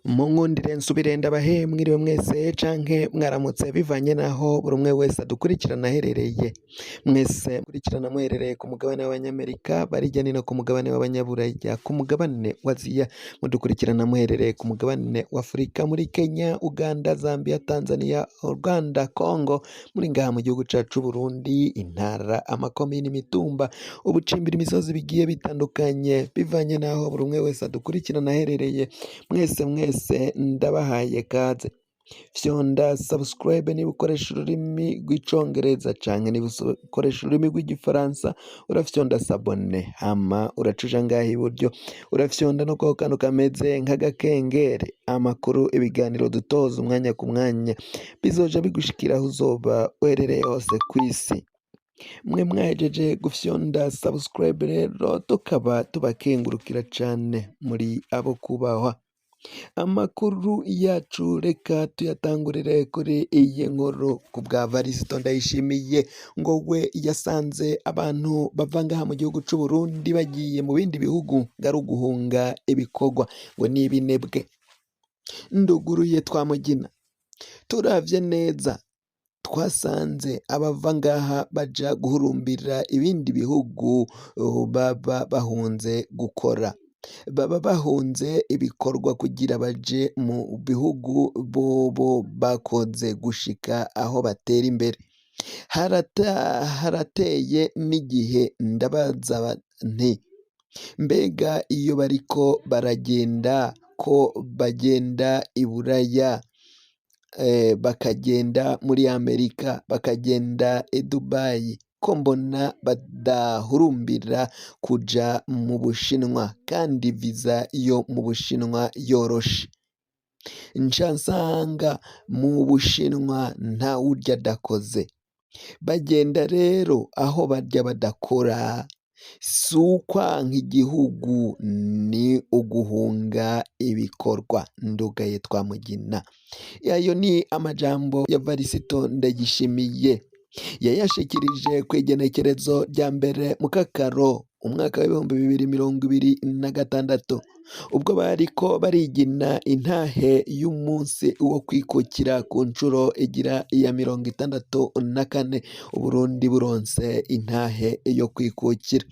Munkundire nsubire ndabahe mwiriwe mwese canke mwaramutse bivanye naho buri umwe wese adukurikirana aherereye. Mwese mukurikirana muherereye ku mugabane w'Abanyamerika, barirya nino ku mugabane w'Abanyaburaya, ku mugabane wa Aziya, mudukurikirana muherereye ku mugabane wa Afurika, muri Kenya, Uganda, Zambia, Tanzania, Rwanda, Congo, muri ngaha mu gihugu cacu Burundi, intara, amakomine, imitumba, ubucimbira, imisozi bigiye bitandukanye, bivanye naho buri umwe wese adukurikirana aherereye. Mwese ndabahaye kaze. Fyonda subscribe niba ukoresha ururimi rw'icongereza canke niba ukoresha ururimi rw'igifaransa urafyonda sabone, hama uracuja ngaha iburyo urafyonda no kwa kantu kameze nk'agakengere, amakuru ibiganiro dutoza umwanya ku mwanya bizoja bigushikira aho uzoba uherereye hose kw'isi. Mwe mwahejeje gufyonda subscribe rero tukaba tubakengurukira cane, muri abo kubahwa. Amakuru yacu reka tuyatangurire kuri iyi nkuru ku bwa Varisito Ndayishimiye, ngo we yasanze abantu bava ngaha mu gihugu c'u Burundi bagiye mu bindi bihugu ngari uguhunga ibikorwa ngo ni ibinebwe. Nduguruye Twamugina, turavye neza twasanze abava ngaha baja guhurumbira ibindi bihugu baba bahunze gukora, baba bahunze ibikorwa kugira baje mu bihugu bobo bakoze gushika aho batera imbere. Harateye n'igihe ndabaza nti mbega iyo bariko baragenda ko bagenda i Buraya, bakagenda muri Amerika, bakagenda i Dubai, ko mbona badahurumbira kuja mu Bushinwa kandi viza yo mu Bushinwa yoroshe. Nca nsanga mu Bushinwa ntawurya adakoze. Bagenda rero aho barya badakora, si ukwanka igihugu, ni uguhunga ibikorwa. Ndugaye Twamugina. Ayo ni amajambo ya Varisito Ndayishimiye, yayashikirije kw'igenekerezo rya mbere Mukakaro umwaka w'2026 ubwo bariko barigina intahe y'umunsi wo kwikukira ku ncuro igira iya 64 Uburundi buronse intahe yo kwikukira.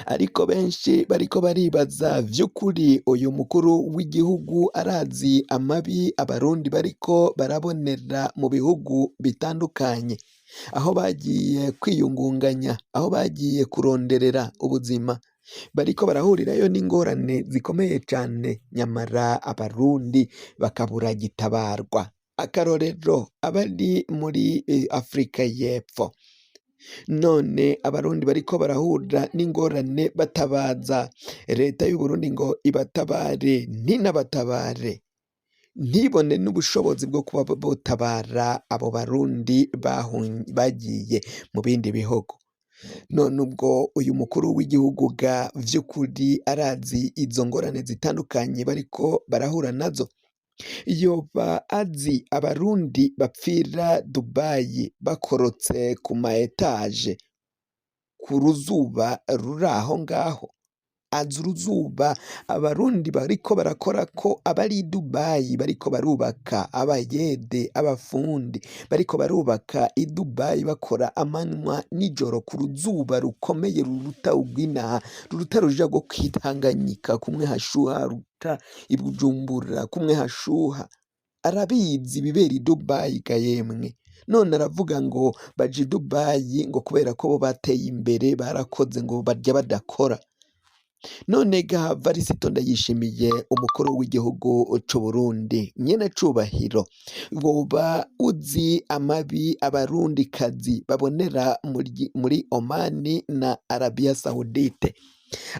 Ariko benshi bariko baribaza vy'ukuri uyu mukuru w'igihugu arazi amabi abarundi bariko barabonera mu bihugu bitandukanye, aho bagiye kwiyungunganya, aho bagiye kuronderera ubuzima, bariko barahurirayo n'ingorane zikomeye cane, nyamara abarundi bakabura gitabarwa. Akarorero abari muri Afrika y'Epfo, none abarundi bariko barahura n'ingorane batabaza leta y'Uburundi ngo ibatabare, ntinabatabare, ntibone n'ubushobozi bwo kuba botabara abo barundi bagiye mu bindi bihugu. None ubwo uyu mukuru w'igihugu ga vy'ukuri arazi izo ngorane zitandukanye bariko barahura nazo, yoba azi abarundi bapfira Dubai bakorotse ku ma etaje ku ruzuba ruri aho ngaho, azi uruzuba abarundi bariko barakora ko abari i Dubai bariko barubaka, abayede, abafundi bariko barubaka i Dubai bakora amanywa nijoro ku ruzuba rukomeye ruruta urw'inaha, ruruta ruja rwo kwitanganyika kumwe hashuha, ruruta i Bujumbura kumwe hashuha. Arabizi ibibera i Dubai ga yemwe, none aravuga ngo baje i Dubai ngo kubera ko bo bateye imbere barakoze ngo barya badakora. None ga Varisito Ndayishimiye, umukuru w'igihugu c'u Burundi nyene cubahiro, woba uzi amabi abarundi kazi babonera muri Omani na Arabia Saudite?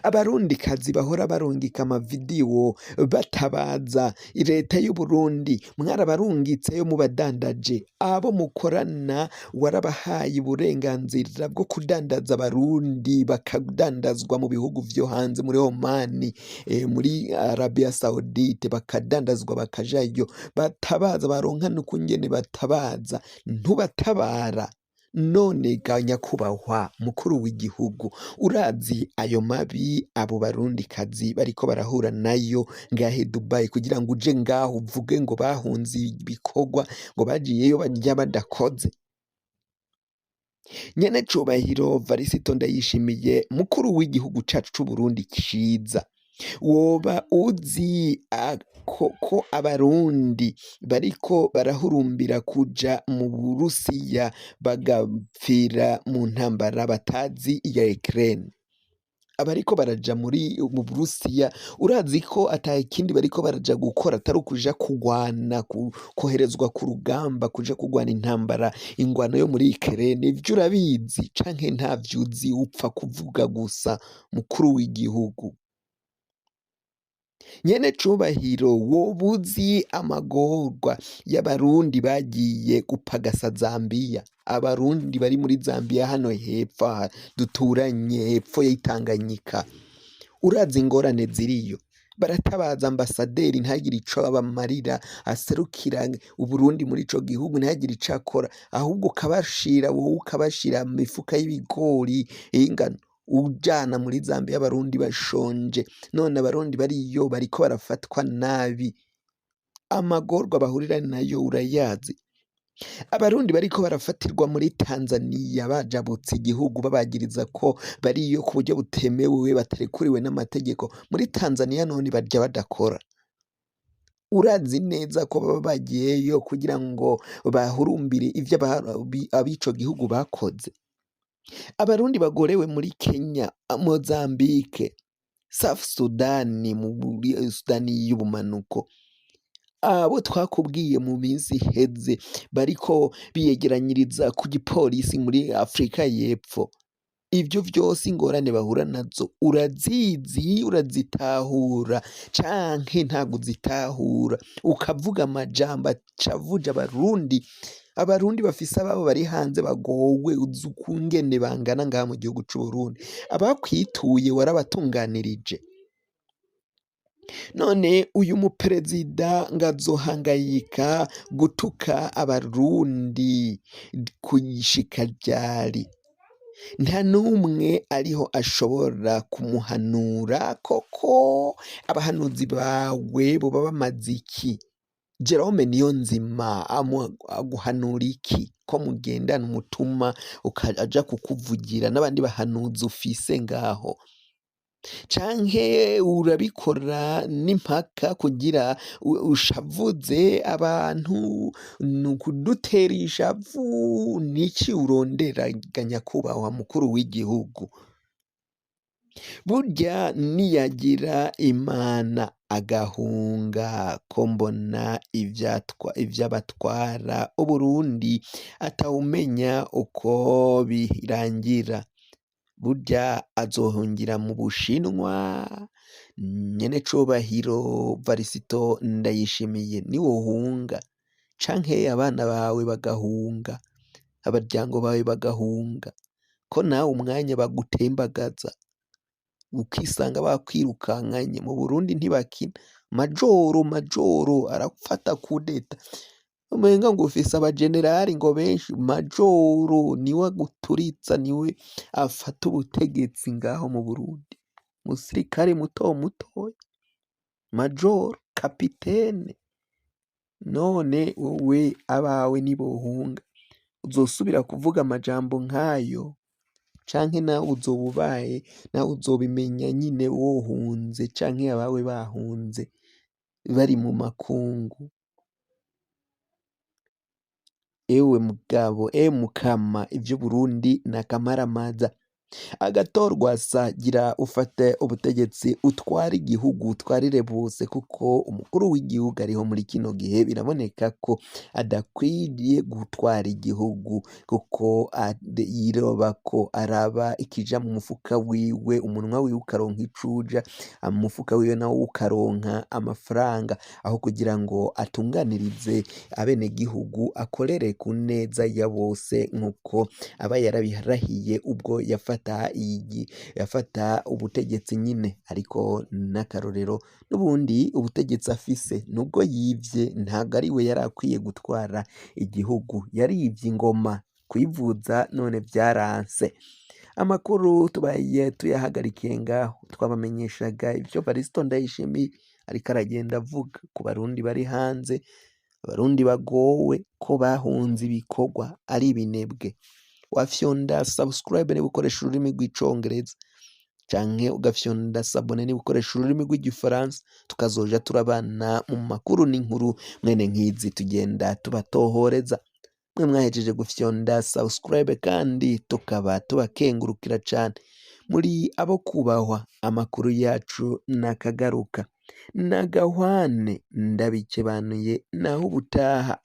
Abarundi kazi bahora barungika amavidiyo batabaza leta y'u Burundi, mwarabarungitseyo mubadandaje, abo mukorana warabahaye uburenganzira bwo kudandaza abarundi bakadandazwa mu bihugu vyo hanze, muri Omani, muri Arabia Saudite bakadandazwa bakajayo, batabaza baronka n'ukungene batabaza, ntubatabara. none ga nyakubahwa mukuru w'igihugu, urazi ayo mabi abo barundikazi bariko barahura nayo ngahe Dubai, kugira ngo uje ngaho uvuge ngo bahunze ibikorwa, ngo bagiyeyo barya badakoze? Nyene cubahiro Varisito Ndayishimiye, mukuru w'igihugu cacu c'Uburundi ciza, woba uzi ko abarundi bariko barahurumbira kuja mu Burusiya bagapfira mu ntambara batazi iya Ukraine? Abariko baraja mu Burusiya, urazi ko ata ikindi bariko baraja gukora atari ukuja kugwana, koherezwa ku rugamba, kuja kugwana intambara, ingwano yo muri Ukraine. Ivyo urabizi canke ntavyo uzi? Upfa kuvuga gusa, mukuru w'igihugu. Nyene cubahiro, woba uzi amagorwa y'abarundi bagiye gupagasa Zambiya? Abarundi bari muri Zambiya hano hepfo duturanye, hepfo y'Itanganyika, urazi ingorane ziriyo? Baratabaza ambasaderi ntagire ico abamarira, aserukira Uburundi muri ico gihugu ntagire ico akora, ahubwo wowe ukabashira mu mifuka y'ibigori y'ingano ujana muri Zambiya, abarundi bashonje. None abarundi bariyo bariko barafatwa nabi, amagorwa bahurira nayo urayazi? Abarundi bariko barafatirwa muri Tanzaniya bajabutse igihugu, babagiriza ko bariyo ku buryo butemewe, batarekuriwe n'amategeko. Muri Tanzaniya none barya badakora. Urazi neza ko baba bagiyeyo kugira ngo bahurumbire ivyo abico gihugu bakoze? Abarundi bagorewe muri Kenya, Mozambique, South Sudani, muri Sudani y'ubumanuko, abo twakubwiye mu minsi iheze bariko biyegeranyiriza ku gipolisi muri Afrika y'Epfo. Ivyo vyose ingorane bahura nazo urazizi, urazitahura canke ntabwo uzitahura? Ukavuga amajambo acavuje abarundi bafise ababo bari hanze bagowe, uzi ukungene bangana ngaha mu gihugu c'Uburundi. Abakwituye warabatunganirije? None uyu muperezida ngazohangayika gutuka abarundi kuyishika ryari? Nta n'umwe ariho ashobora kumuhanura koko? Abahanuzi bawe boba bamaze iki? Jerome Niyonzima aguhanura iki ko mugendana umutuma ukaja kukuvugira n'abandi bahanuzi ufise ngaho? Canke urabikora n'impaka kugira ushavuze abantu, nukudutera ishavu? Niki urondera ga nyakubahwa mukuru w'igihugu? Burya niyagira Imana agahunga, ko mbona ivyabatwara Uburundi atawumenya uko birangira. Burya azohungira mu Bushinwa. Nyene cubahiro Varisito Ndayishimiye, niwohunga canke abana bawe bagahunga, abaryango bawe bagahunga, ko nawe umwanya bagutembagaza ukisanga bakwirukankanye. Mu Burundi ntibakina. Majoro arafata kudeta, umenga ngo ufise abajenerali ngo benshi. Majoro niwe aguturitsa, niwe afata ubutegetsi ngaho mu Burundi. Musirikare mutoya, majoro, kapitene. None wowe abawe nibohunga, uzosubira kuvuga amajambo nk'ayo? Canke nawe uzobimenya nyine wohunze, canke abawe bahunze bari mu makungu? Ewe mugabo, mukama, ivy'Uburundi n'akamaramaza. Agatorwasa gira ufate ubutegetsi, utware igihugu, utwarire bose, kuko umukuru w'igihugu ariho muri kino gihe biraboneka ko adakwiriye gutwara igihugu, kuko yiroba ko araba ikija mu mufuka wiwe, umunwa wiwe ukaronka icuja, umufuka wiwe nawo ukaronka amafaranga, aho kugira ngo atunganirize abenegihugu, akorere ku neza ya bose nk'uko aba yarabirahiye ubwo yafata ubutegetsi nyine. Ariko n'akarorero n'ubundi ubutegetsi afise nubwo yivye, ntabwo ari we yari akwiye gutwara igihugu. Yarivye ingoma kwivuza none vyaranse. Amakuru tubaye tuyahagarikiye ngaho, twabamenyeshaga ivyo Varisito Ndayishimiye ariko aragenda avuga ku barundi bari hanze, abarundi bagowe ko bahunze ibikorwa ari ibinebwe. Wafyonda subscribe niba ukoresha ururimi rw'icongereza canke ugafyonda sabone niba ukoresha ururimi rw'igifaransa, tukazoja turabana mu makuru n'inkuru mwene nk'izi tugenda tubatohoreza. Mwe mwahejeje gufyonda subscribe kandi tukaba tubakengurukira cane, muri abo kubahwa. Amakuru yacu nakagaruka, nagahwane ndabikebanuye naho ubutaha.